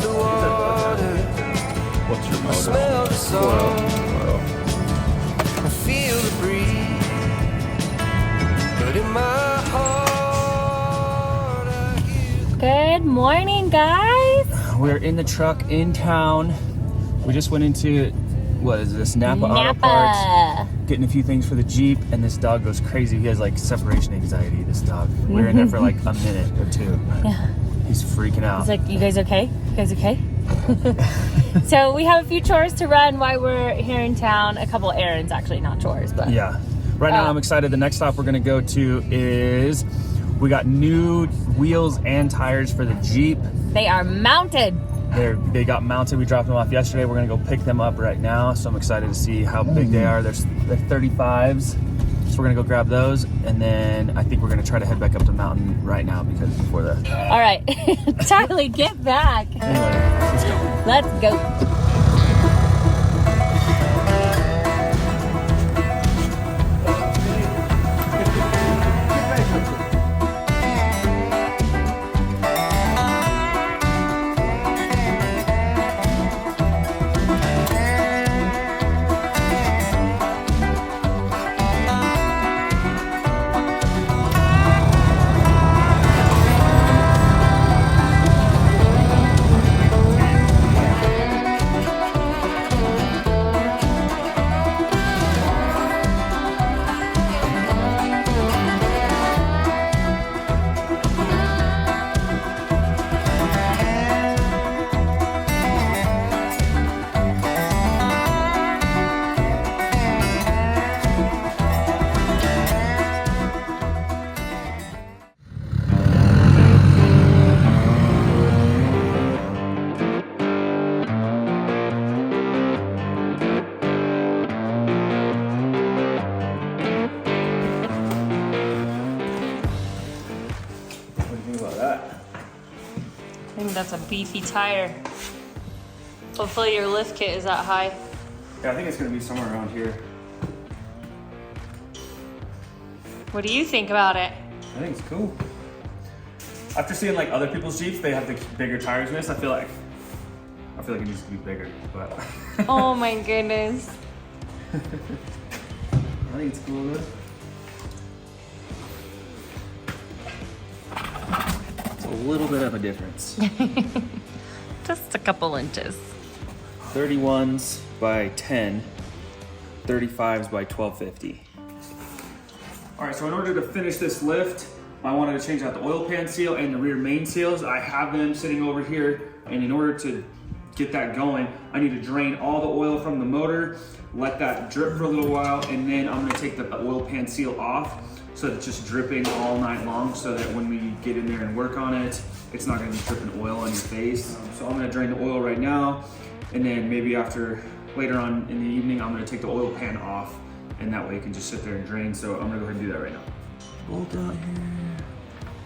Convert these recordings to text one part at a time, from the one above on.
the water. What's your I smell the salt. I feel the breeze. But in my heart, I hear. Good morning, guys. We're in the truck in town. We just went into, what is this, Napa Auto Parts, getting a few things for the Jeep, and this dog goes crazy. He has like separation anxiety, this dog. We were in there for like a minute or two. Yeah. He's freaking out. He's like, you guys okay? You guys okay? So we have a few chores to run while we're here in town. A couple errands, actually, not chores, but. Yeah. Right now I'm excited. The next stop we're gonna go to is, we got new wheels and tires for the Jeep. They are mounted. They got mounted. We dropped them off yesterday. We're gonna go pick them up right now. So I'm excited to see how big they are. They're 35s. So we're gonna go grab those, and then I think we're gonna try to head back up the mountain right now because before that. All right, Charlie, get back. Anyway, let's go. Let's go. I think that's a beefy tire. Hopefully your lift kit is that high. Yeah, I think it's gonna be somewhere around here. What do you think about it? I think it's cool. After seeing like other people's Jeeps, they have the bigger tires than this. I feel like it needs to be bigger, but. Oh my goodness. I think it's cool though. It's a little bit of a difference. Just a couple inches. 31s by 10, 35s by 1250. All right, so in order to finish this lift, I wanted to change out the oil pan seal and the rear main seals. I have them sitting over here, and in order to get that going, I need to drain all the oil from the motor, let that drip for a little while, and then I'm gonna take the oil pan seal off so that it's just dripping all night long, so that when we get in there and work on it, it's not gonna be dripping oil on your face. So I'm gonna drain the oil right now, and then maybe later on in the evening, I'm gonna take the oil pan off, and that way it can just sit there and drain. So I'm gonna go ahead and do that right now. Bolt out here,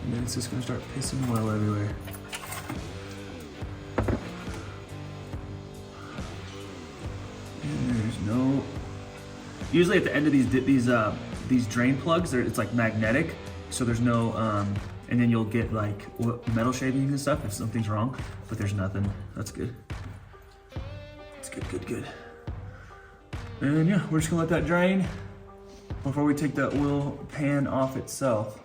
and then it's just gonna start pissing oil everywhere. And there's no. Usually at the end of these drain plugs, it's like magnetic, so there's no. And then you'll get like metal shavings and stuff if something's wrong, but there's nothing. That's good. It's good. And yeah, we're just gonna let that drain before we take the oil pan off itself.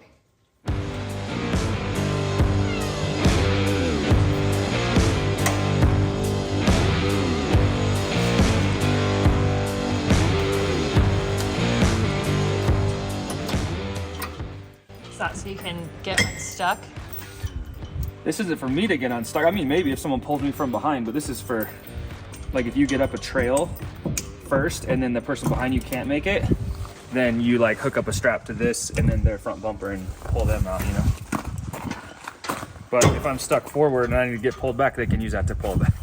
Is that so you can get unstuck? This isn't for me to get unstuck. I mean, maybe if someone pulls me from behind, but this is for, like, if you get up a trail first and then the person behind you can't make it, then you like hook up a strap to this and then their front bumper and pull them out, you know. But if I'm stuck forward and I need to get pulled back, they can use that to pull back.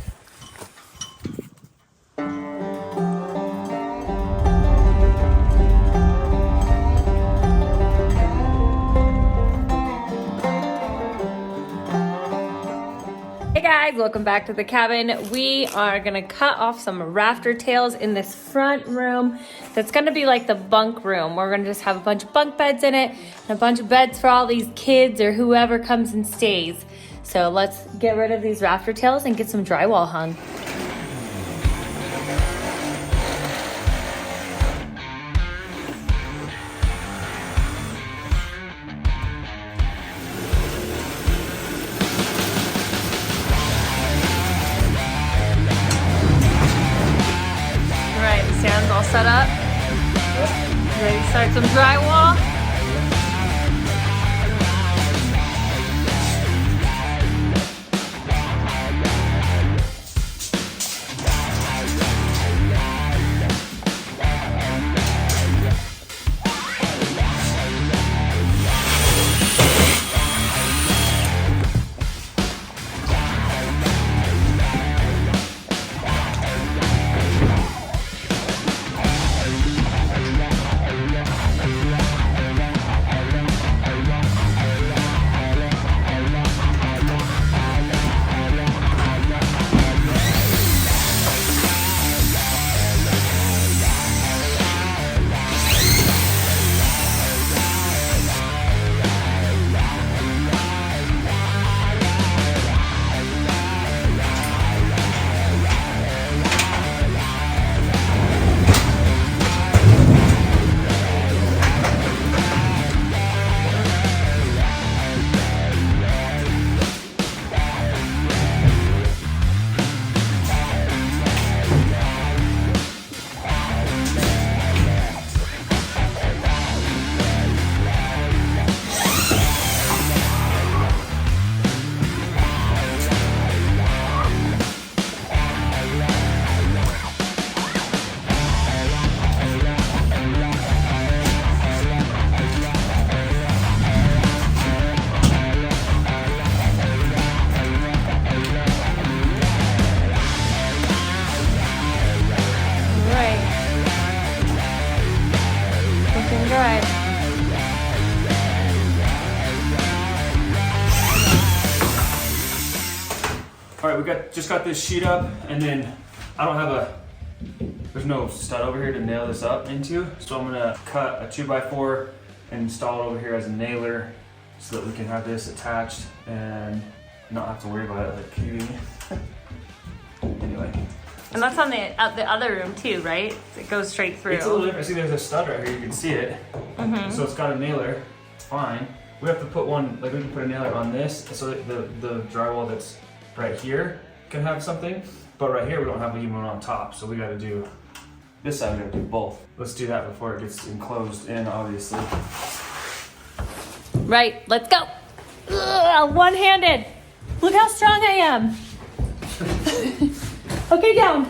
Guys, welcome back to the cabin. We are gonna cut off some rafter tails in this front room. That's gonna be like the bunk room. We're gonna just have a bunch of bunk beds in it and a bunch of beds for all these kids or whoever comes and stays. So let's get rid of these rafter tails and get some drywall hung. All right, the stand's all set up. Ready to start some drywall? Right. All right, just got this sheet up, and then I don't have there's no stud over here to nail this up into, so I'm gonna cut a 2x4 and install it over here as a nailer so that we can have this attached and not have to worry about it like caving. Anyway. And that's on the other room too, right? It goes straight through. It's a little different. See, there's a stud right here. You can see it. So it's got a nailer. It's fine. We have to put one, like we can put a nailer on this so that the drywall that's right here can have something. But right here we don't have even one on top. So we got to do this side. We got to do both. Let's do that before it gets enclosed in, obviously. Right. Let's go. Ugh, one-handed. Look how strong I am. Okay, down.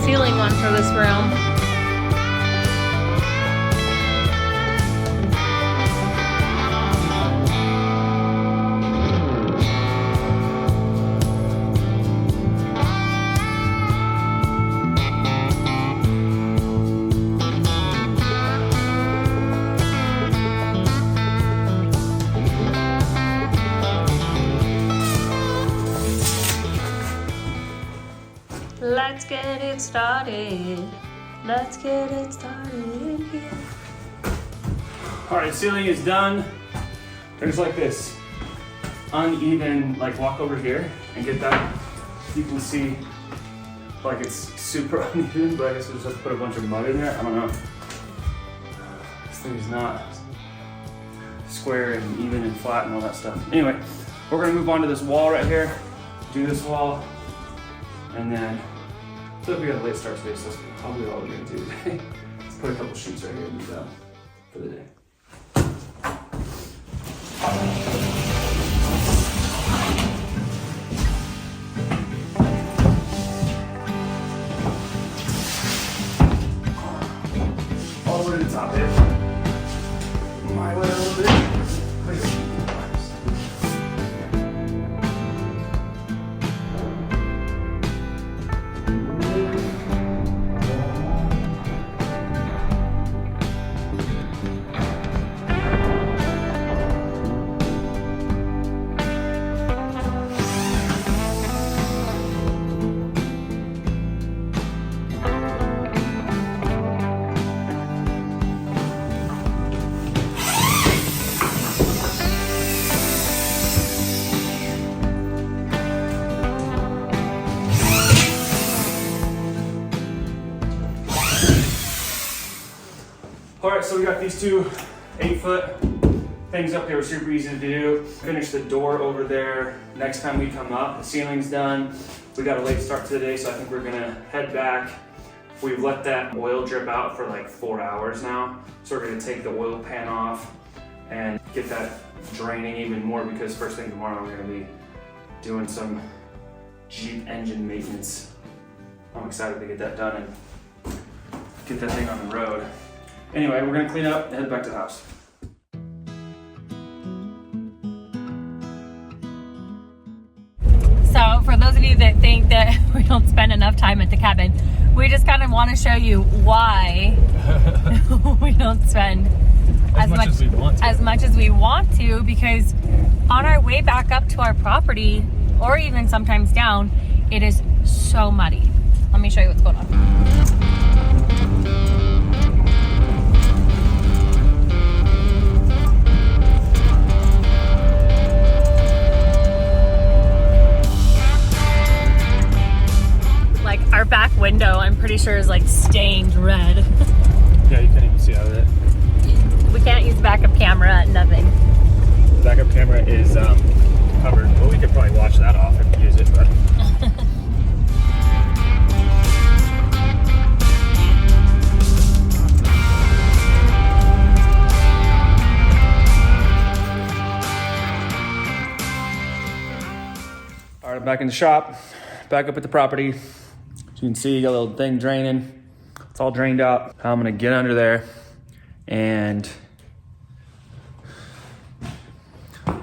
Ceiling one for this room. Let's get it started. Let's get it started in here. All right, ceiling is done. There's like this uneven, like walk over here and get that. You can see like it's super uneven, but I guess we'll just have to put a bunch of mud in there. I don't know. This thing is not square and even and flat and all that stuff. Anyway, we're gonna move on to this wall right here. Do this wall, and then so if we got a late start space, that's probably all we're gonna do today. It's put a couple sheets right here and be done for the day. All the way to the top here. My way a little bit. All right, so we got these two 8-foot things up there. Were super easy to do. Finish the door over there. Next time we come up, the ceiling's done. We got a late start to the day, so I think we're gonna head back. We've let that oil drip out for like 4 hours now. So we're gonna take the oil pan off and get that draining even more, because first thing tomorrow we're gonna be doing some Jeep engine maintenance. I'm excited to get that done and get that thing on the road. Anyway, we're gonna clean up and head back to the house. So for those of you that think that we don't spend enough time at the cabin, we just kind of want to show you why we don't spend as much as we want to, because on our way back up to our property, or even sometimes down, it is so muddy. Let me show you what's going on. Our back window, I'm pretty sure, is like stained red. Yeah, you can't even see out of it. We can't use backup camera, nothing. The backup camera is covered, but we could probably wash that off and use it. But all right, back in the shop, back up at the property. You can see you got a little thing draining. It's all drained out. I'm gonna get under there and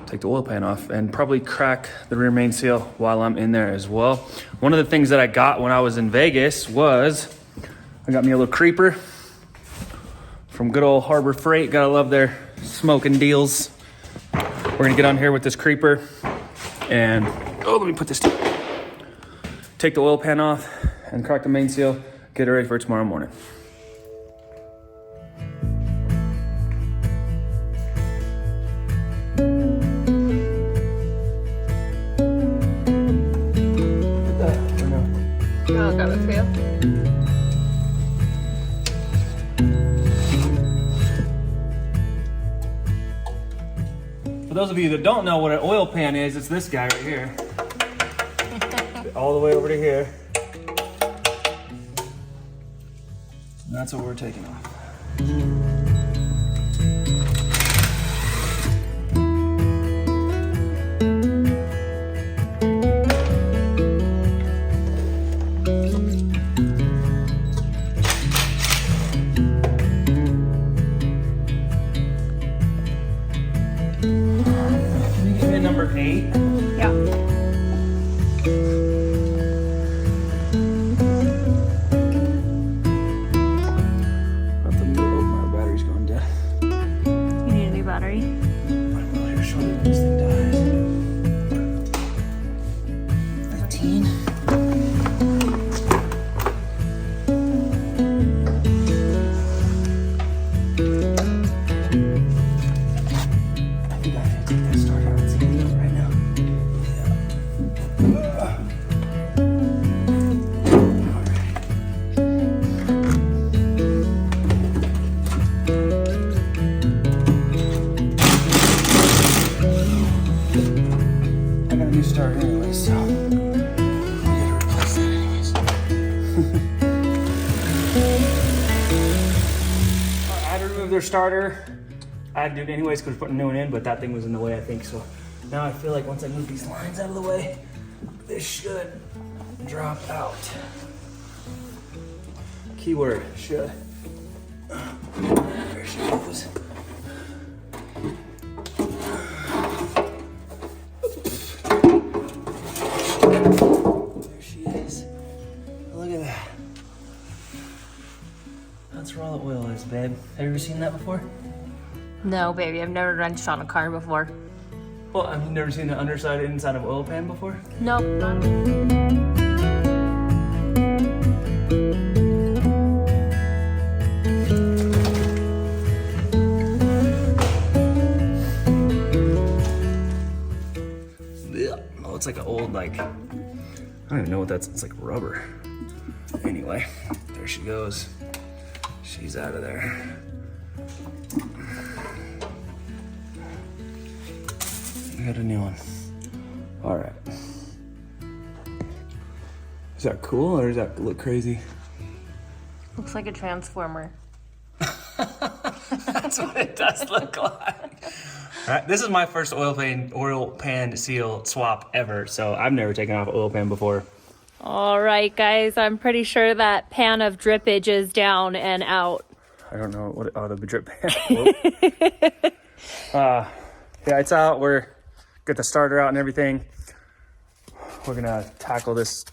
take the oil pan off and probably crack the rear main seal while I'm in there as well. One of the things that I got when I was in Vegas was I got me a little creeper from good old Harbor Freight. Gotta love their smoking deals. We're gonna get on here with this creeper and, let me put this down. Take the oil pan off and crack the main seal, get it ready for tomorrow morning. I'll grab it for you. For those of you that don't know what an oil pan is, it's this guy right here. All the way over to here. And that's what we're taking off. Can you give me number 8? Yeah. smoother starter. I had to do it anyways because we're putting a new one in, but that thing was in the way, I think. So now I feel like once I move these lines out of the way, this should drop out. Keyword, should. There she goes. There she is. Look at that. That's where all the oil is, babe. Have you ever seen that before? No, baby, I've never wrenched on a car before. Well, have you never seen the underside and inside of an oil pan before? Nope. Oh, it's like an old, like, I don't even know what that's, it's like rubber. Anyway, there she goes. She's out of there. I got a new one. All right. Is that cool or does that look crazy? Looks like a transformer. That's what it does look like. All right, this is my first oil pan seal swap ever, so I've never taken off an oil pan before. All right, guys, I'm pretty sure that pan of drippage is down and out. I don't know what, oh, the drip pan. Yeah, it's out. We're get the starter out and everything. We're gonna tackle this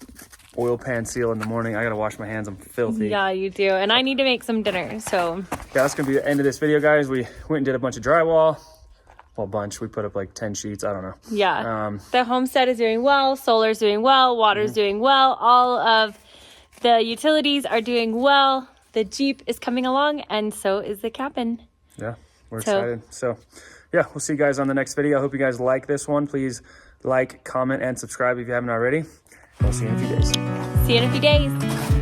oil pan seal in the morning. I gotta wash my hands, I'm filthy. Yeah, you do. And I need to make some dinner, so. Yeah, that's gonna be the end of this video, guys. We went and did a bunch of drywall. Well, a bunch. We put up like 10 sheets. I don't know. Yeah. The homestead is doing well. Solar's doing well. Water's doing well. All of the utilities are doing well. The Jeep is coming along, and so is the cabin. Yeah, we're excited. So, yeah, we'll see you guys on the next video. I hope you guys like this one. Please like, comment, and subscribe if you haven't already. We'll see you in a few days. See you in a few days.